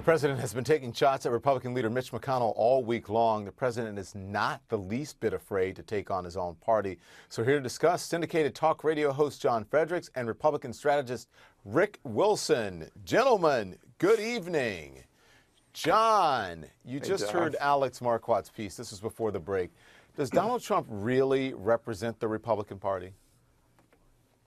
The president has been taking shots at Republican leader Mitch McConnell all week long. The president is not the least bit afraid to take on his own party. So here to discuss, syndicated talk radio host John Fredericks and Republican strategist Rick Wilson. Gentlemen, good evening. John, you just heard Alex Marquardt's piece. This was before the break. Does Donald Trump really represent the Republican Party?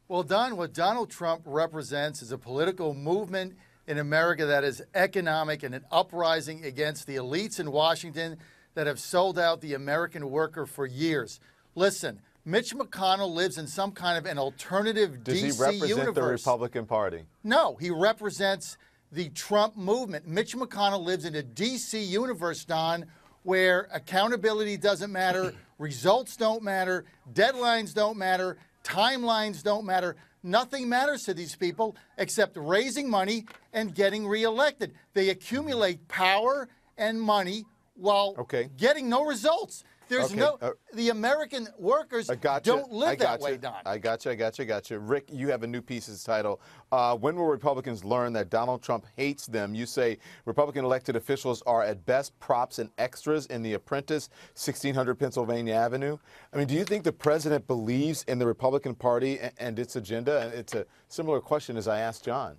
Well, Don, what Donald Trump represents is a political movement in America that is economic and an uprising against the elites in Washington that have sold out the American worker for years. Listen, Mitch McConnell lives in some kind of an alternative DC universe. Does he represent the Republican Party? No, he represents the Trump movement. Mitch McConnell lives in a DC universe, Don, where accountability doesn't matter, results don't matter, deadlines don't matter, timelines don't matter. Nothing matters to these people except raising money and getting reelected. They accumulate power and money while getting no results. There's the American workers don't live that way, Don. I got you. Rick, you have a new piece's title. When will Republicans learn that Donald Trump hates them? You say Republican elected officials are at best props and extras in The Apprentice, 1600 Pennsylvania Avenue. I mean, do you think the president believes in the Republican Party and its agenda? And it's a similar question as I asked John.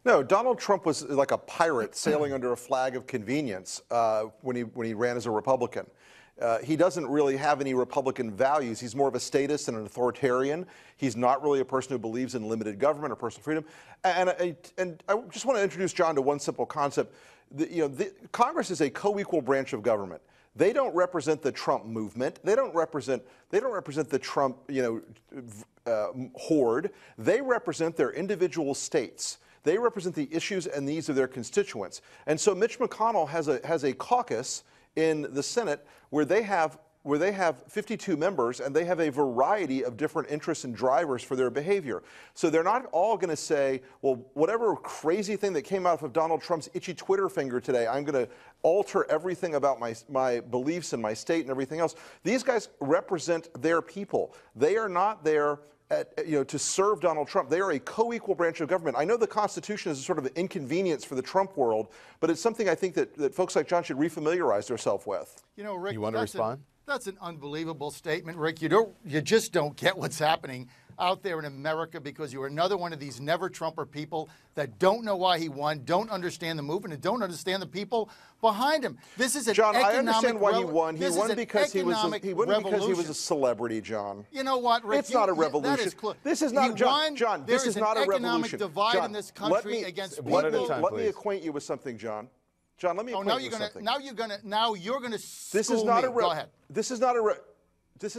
No, Donald Trump was like a pirate sailing under a flag of convenience when he ran as a Republican. He doesn't really have any Republican values. He's more of a statist and an authoritarian. He's not really a person who believes in limited government or personal freedom. And I just want to introduce John to one simple concept. Congress is a co-equal branch of government. They don't represent the Trump movement. They don't represent the Trump horde. They represent their individual states. They represent the issues and needs of their constituents. And so Mitch McConnell has a caucus in the Senate where they have 52 members, and they have a variety of different interests and drivers for their behavior. So they're not all going to say, well, whatever crazy thing that came out of Donald Trump's itchy Twitter finger today, I'm going to alter everything about my beliefs and my state and everything else. These guys represent their people. They are not there to serve Donald Trump. They are a co-equal branch of government. I know the Constitution is a sort of an inconvenience for the Trump world, but it's something I think that folks like John should refamiliarize themselves with. You know, Rick, you want to respond? That's an unbelievable statement, Rick. You just don't get what's happening out there in America because you're another one of these never-Trumper people that don't know why he won, don't understand the movement, and don't understand the people behind him. This is an John, economic I understand why he won. He won because he was a celebrity, John. You know what, Rick? It's not a revolution. This is not John. This is not a revolution. There is an economic divide in this country against people. Let me acquaint you with something, John. John, let me acquaint you with something. Now you're gonna This is not a Go ahead. This is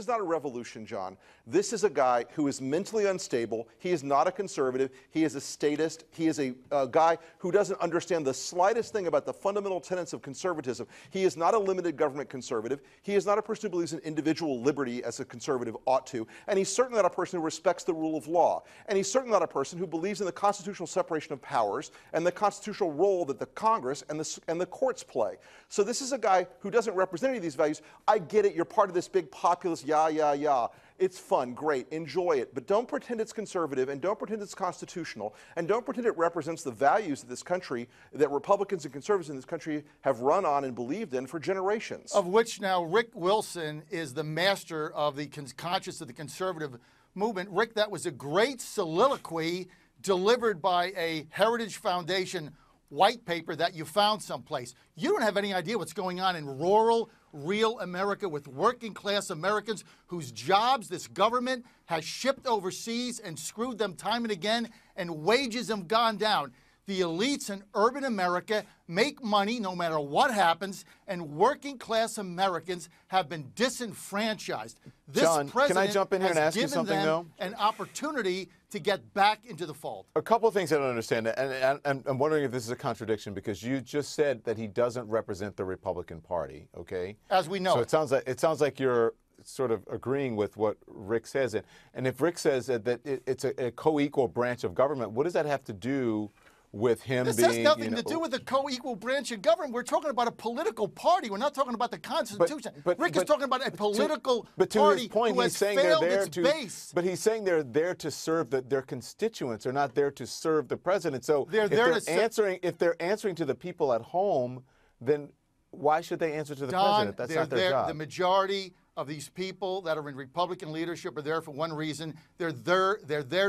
not a revolution, John. This is a guy who is mentally unstable. He is not a conservative. He is a statist. He is a guy who doesn't understand the slightest thing about the fundamental tenets of conservatism. He is not a limited government conservative. He is not a person who believes in individual liberty as a conservative ought to. And he's certainly not a person who respects the rule of law. And he's certainly not a person who believes in the constitutional separation of powers and the constitutional role that the Congress and the courts play. So this is a guy who doesn't represent any of these values. I get it. You're part of this big populist yah. It's fun, great, enjoy it, but don't pretend it's conservative, and don't pretend it's constitutional, and don't pretend it represents the values of this country that Republicans and conservatives in this country have run on and believed in for generations. Of which now Rick Wilson is the master of the conscience of the conservative movement. Rick, that was a great soliloquy delivered by a Heritage Foundation white paper that you found someplace. You don't have any idea what's going on in rural, real America with working class Americans whose jobs this government has shipped overseas and screwed them time and again, and wages have gone down. The elites in urban America make money no matter what happens, and working class Americans have been disenfranchised. This John, can I jump in here and ask you something, though? An opportunity to get back into the fold. A couple of things I don't understand, and I'm wondering if this is a contradiction, because you just said that he doesn't represent the Republican Party, okay? As we know. So it sounds like you're sort of agreeing with what Rick says. And if Rick says that it's a co-equal branch of government, what does that have to do with him This being. has nothing to do with the co-equal branch of government. We're talking about a political party. We're not talking about the Constitution. Rick is talking about a political party who has failed its base. But he's saying they're there to serve their constituents. They're not there to serve the president. So They're if they're answering to the people at home, then why should they answer to the president? That's not their job. The majority of these people that are in Republican leadership are there for one reason. They're there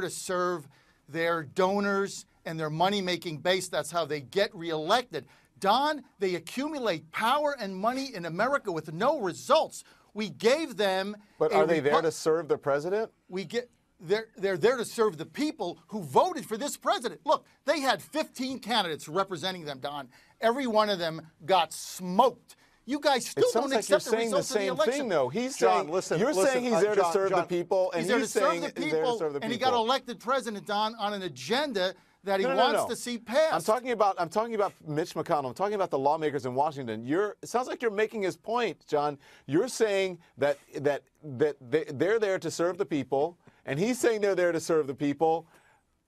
to serve their donors and their money-making base. That's how they get reelected. Don, they accumulate power and money in America with no results. We gave them. But are they there to serve the president? They're there to serve the people who voted for this president. Look, they had 15 candidates representing them, Don. Every one of them got smoked. You guys still don't accept the results of the election. You're saying the same thing, though. He's John, saying, you're saying he's there to serve the people, and he's there to he's saying serve the he's there to people, serve the people. and he got elected president, Don, on an agenda that he wants to see passed. I'm talking about Mitch McConnell. I'm talking about the lawmakers in Washington. It sounds like you're making his point, John. You're saying that they're there to serve the people, and he's saying they're there to serve the people.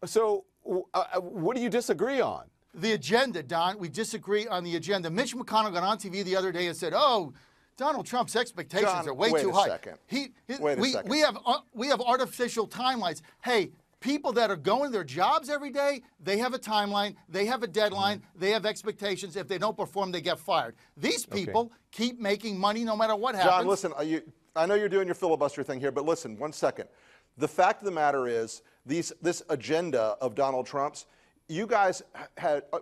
So what do you disagree on? The agenda, Don. We disagree on the agenda. Mitch McConnell got on TV the other day and said, "Oh, Donald Trump's expectations are way too high." Wait a second. We have artificial timelines. Hey, people that are going to their jobs every day, they have a timeline, they have a deadline, they have expectations. If they don't perform, they get fired. These people keep making money no matter what happens. John, listen, I know you're doing your filibuster thing here, but listen, 1 second. The fact of the matter is, this agenda of Donald Trump's, you guys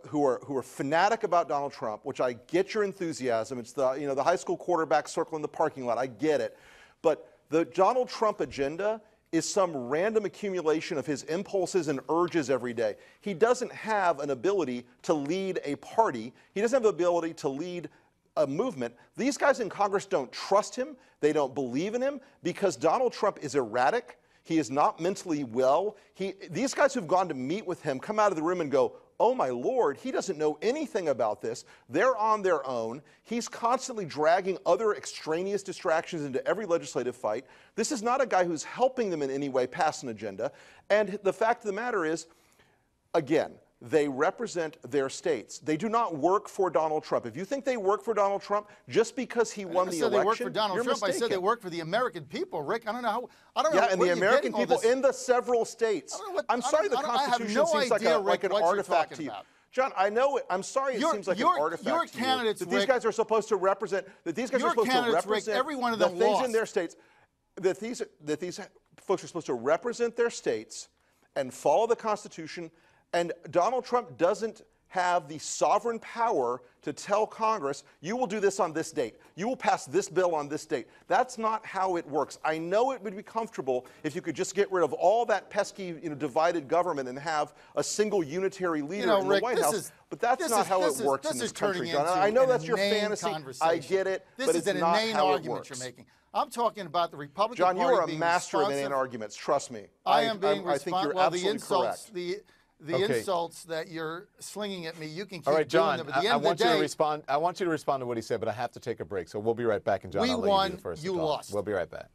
who are fanatic about Donald Trump, which I get your enthusiasm. It's the high school quarterback circling the parking lot. I get it, but the Donald Trump agenda is some random accumulation of his impulses and urges every day. He doesn't have an ability to lead a party. He doesn't have the ability to lead a movement. These guys in Congress don't trust him. They don't believe in him because Donald Trump is erratic. He is not mentally well. These guys who've gone to meet with him come out of the room and go, "Oh my Lord, he doesn't know anything about this." They're on their own. He's constantly dragging other extraneous distractions into every legislative fight. This is not a guy who's helping them in any way pass an agenda. And the fact of the matter is, again, they represent their states. They do not work for Donald Trump. If you think they work for Donald Trump just because he won the election, they work for Donald you're Trump. mistaken. I said they work for the American people, Rick. I don't know how. Yeah, and the American people in the several states. I'm sorry, the Constitution seems like an artifact to you. John, I know it. I'm sorry, it seems like an artifact your to you. Candidates, that these guys are supposed to represent. That these guys are supposed to represent. Rick, every one of them the things lost. in their states. That these folks are supposed to represent their states and follow the Constitution. And Donald Trump doesn't have the sovereign power to tell Congress, you will do this on this date. You will pass this bill on this date. That's not how it works. I know it would be comfortable if you could just get rid of all that pesky, divided government and have a single unitary leader in the White House. But that's not how it works in this country, John. I know that's your fantasy. I get it, but it's not how it works. This is an inane argument you're making. I'm talking about the Republican Party. John, you are a master of inane arguments. Trust me. I am being responsible. I think you're absolutely correct. The insults that you're slinging at me, you can keep All right, John, doing them. At the end I of the want day, you to respond. I want you to respond to what he said, but I have to take a break, so we'll be right back. And John, I'll let you do the first. you lost. We'll be right back.